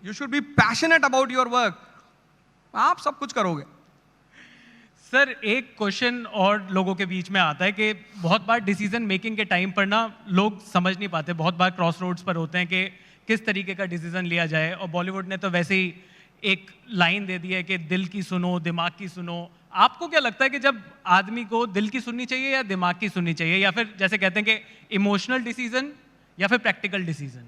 You should be passionate about your work, आप सब कुछ करोगे। सर एक क्वेश्चन और लोगों के बीच में आता है कि बहुत बार डिसीजन मेकिंग के टाइम पर ना लोग समझ नहीं पाते, बहुत बार क्रॉस रोड्स पर होते हैं कि किस तरीके का डिसीजन लिया जाए। और बॉलीवुड ने तो वैसे ही एक लाइन दे दी है कि दिल की सुनो दिमाग की सुनो। आपको क्या लगता है कि जब आदमी को दिल की सुननी चाहिए या दिमाग की सुननी चाहिए, या फिर जैसे कहते हैं कि इमोशनल डिसीजन या फिर प्रैक्टिकल डिसीजन?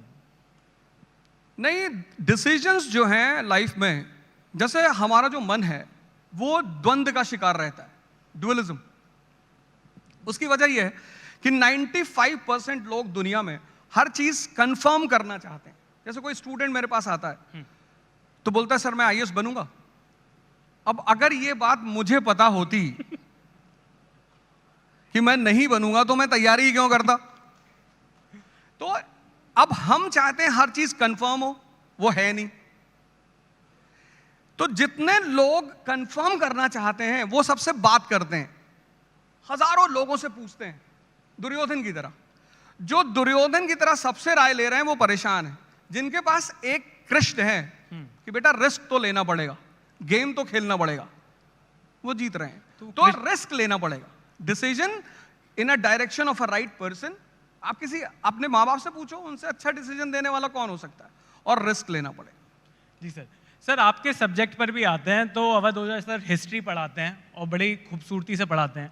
नहीं, डिसीजंस जो हैं लाइफ में, जैसे हमारा जो मन है वो द्वंद का शिकार रहता है, ड्युअलिज्म। उसकी वजह यह है कि 95% लोग दुनिया में हर चीज कंफर्म करना चाहते हैं। जैसे कोई स्टूडेंट मेरे पास आता है तो बोलता है सर मैं आईएएस बनूंगा। अब अगर ये बात मुझे पता होती कि मैं नहीं बनूंगा तो मैं तैयारी ही क्यों करता। तो अब हम चाहते हैं हर चीज कंफर्म हो, वो है नहीं। तो जितने लोग कंफर्म करना चाहते हैं वो सबसे बात करते हैं, हजारों लोगों से पूछते हैं, दुर्योधन की तरह। जो दुर्योधन की तरह सबसे राय ले रहे हैं वो परेशान है। जिनके पास एक कृष्ण है कि बेटा रिस्क तो लेना पड़ेगा, गेम तो खेलना पड़ेगा, वो जीत रहे हैं। तो रिस्क लेना पड़ेगा, decision in a direction of a right person. आप किसी अपने माँ बाप से पूछो, उनसे अच्छा डिसीजन देने वाला कौन हो सकता है, और रिस्क लेना पड़ेगा। जी सर। सर आपके सब्जेक्ट पर भी आते हैं तो अवध ओझा सर हिस्ट्री पढ़ाते हैं और बड़ी खूबसूरती से पढ़ाते हैं।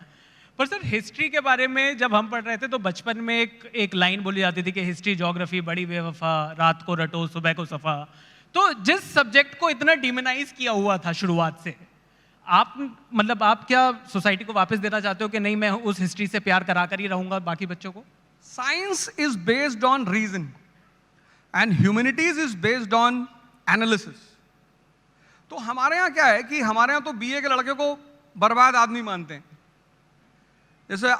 पर सर हिस्ट्री के बारे में जब हम पढ़ रहे थे तो बचपन में एक लाइन बोली जाती थी कि हिस्ट्री ज्योग्राफी बड़ी बेवफा, रात को रटो सुबह को सफा। तो जिस सब्जेक्ट को इतना डिमोनाइज किया हुआ था शुरुआत से, आप मतलब आप क्या सोसाइटी को वापस देना चाहते हो कि नहीं मैं उस हिस्ट्री से प्यार करा कर ही रहूंगा बाकी बच्चों को? Science is based on reason and humanities is based on analysis. तो हमारे यहाँ क्या है कि हमारे यहाँ तो बीए के लड़के को बर्बाद आदमी मानते हैं। जैसे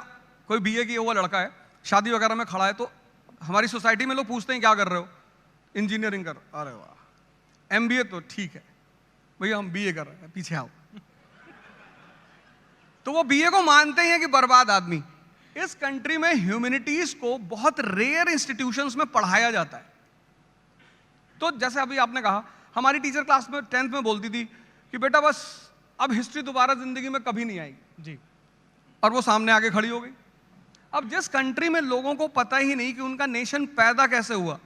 कोई बीए किया हुआ लड़का है, शादी वगैरह में खड़ा है, तो हमारी सोसाइटी में लोग पूछते हैं क्या कर रहे हो, इंजीनियरिंग कर। अरे वाह, एमबीए तो ठीक है भैया, हम बीए कर रहे हैं, पीछे आओ। तो वो बीए को मानते हैं कि बर्बाद आदमी। इस कंट्री में ह्यूमैनिटीज को बहुत रेयर इंस्टीट्यूशंस में पढ़ाया जाता है। तो जैसे अभी आपने कहा, हमारी टीचर क्लास में 10th में बोलती थी कि बेटा बस अब हिस्ट्री दोबारा जिंदगी में कभी नहीं आएगी जी, और वो सामने आके खड़ी हो गई। अब जिस कंट्री में लोगों को पता ही नहीं कि उनका नेशन पैदा कैसे हुआ,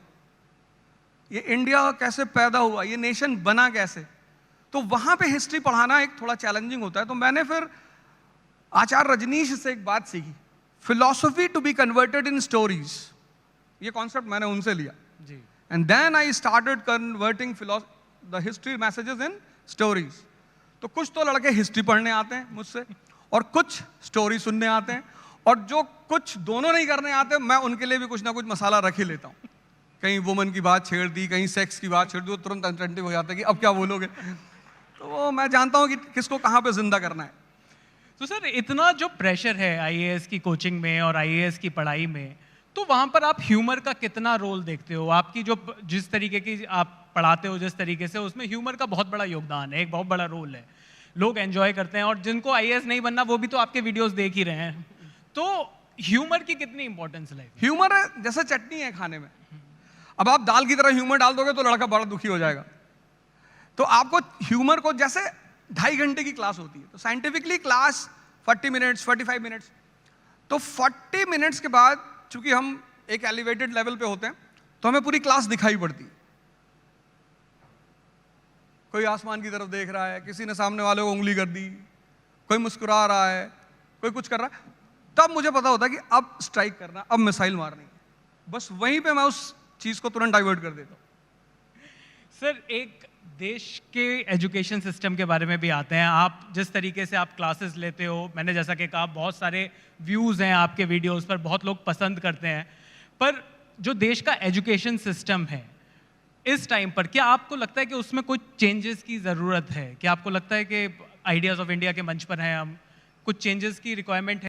ये इंडिया कैसे पैदा हुआ, ये नेशन बना कैसे, तो वहां पे हिस्ट्री पढ़ाना एक थोड़ा चैलेंजिंग होता है। तो मैंने फिर आचार्य रजनीश से एक बात सीखी, philosophy to be converted in stories. ये कॉन्सेप्ट मैंने उनसे लिया जी। And then I started converting the history messages in stories. तो कुछ तो लड़के हिस्ट्री पढ़ने आते हैं मुझसे और कुछ स्टोरी सुनने आते हैं, और जो कुछ दोनों नहीं करने आते मैं उनके लिए भी कुछ ना कुछ मसाला रख ही लेता हूँ। कहीं वुमन की बात छेड़ दी, कहीं सेक्स की बात छेड़ दी, तुरंत अटेंटिव हो जाता है कि अब क्या बोलोगे। तो वो मैं जानता हूँ कि किसको कहाँ पे जिंदा करना है। तो सर इतना जो प्रेशर है आईएएस की कोचिंग में और आईएएस की पढ़ाई में, तो वहां पर आप ह्यूमर का कितना रोल देखते हो? आपकी जो जिस तरीके की आप पढ़ाते हो जिस तरीके से, उसमें ह्यूमर का बहुत बड़ा योगदान है, एक बहुत बड़ा रोल है, लोग एंजॉय करते हैं। और जिनको आईएएस नहीं बनना वो भी तो आपके वीडियोस देख ही रहे हैं। तो ह्यूमर की कितनी इंपॉर्टेंस है? ह्यूमर जैसे चटनी है खाने में, अब आप दाल की तरह ह्यूमर डाल दोगे तो लड़का बड़ा दुखी हो जाएगा। तो आपको ह्यूमर को, जैसे 2.5 घंटे की क्लास होती है तो साइंटिफिकली क्लास 40 मिनट्स 45 मिनट्स, तो 40 मिनट्स के बाद चूंकि हम एक एलिवेटेड लेवल पे होते हैं तो हमें पूरी क्लास दिखाई पड़ती है। कोई आसमान की तरफ देख रहा है, किसी ने सामने वाले को उंगली कर दी, कोई मुस्कुरा रहा है, कोई कुछ कर रहा है, तब मुझे पता होता है कि अब स्ट्राइक करना, अब मिसाइल मारनी है। बस वहीं पे मैं उस चीज को तुरंत डाइवर्ट कर देता हूं। सर एक देश के एजुकेशन सिस्टम के बारे में भी आते हैं। आप जिस तरीके से आप क्लासेस लेते हो, मैंने जैसा कि कहा बहुत सारे व्यूज़ हैं आपके वीडियोस पर, बहुत लोग पसंद करते हैं, पर जो देश का एजुकेशन सिस्टम है इस टाइम पर, क्या आपको लगता है कि उसमें कुछ चेंजेस की ज़रूरत है? क्या आपको लगता है कि आइडियाज़ ऑफ इंडिया के मंच पर हैं हम, कुछ चेंजेस की रिक्वायरमेंट है?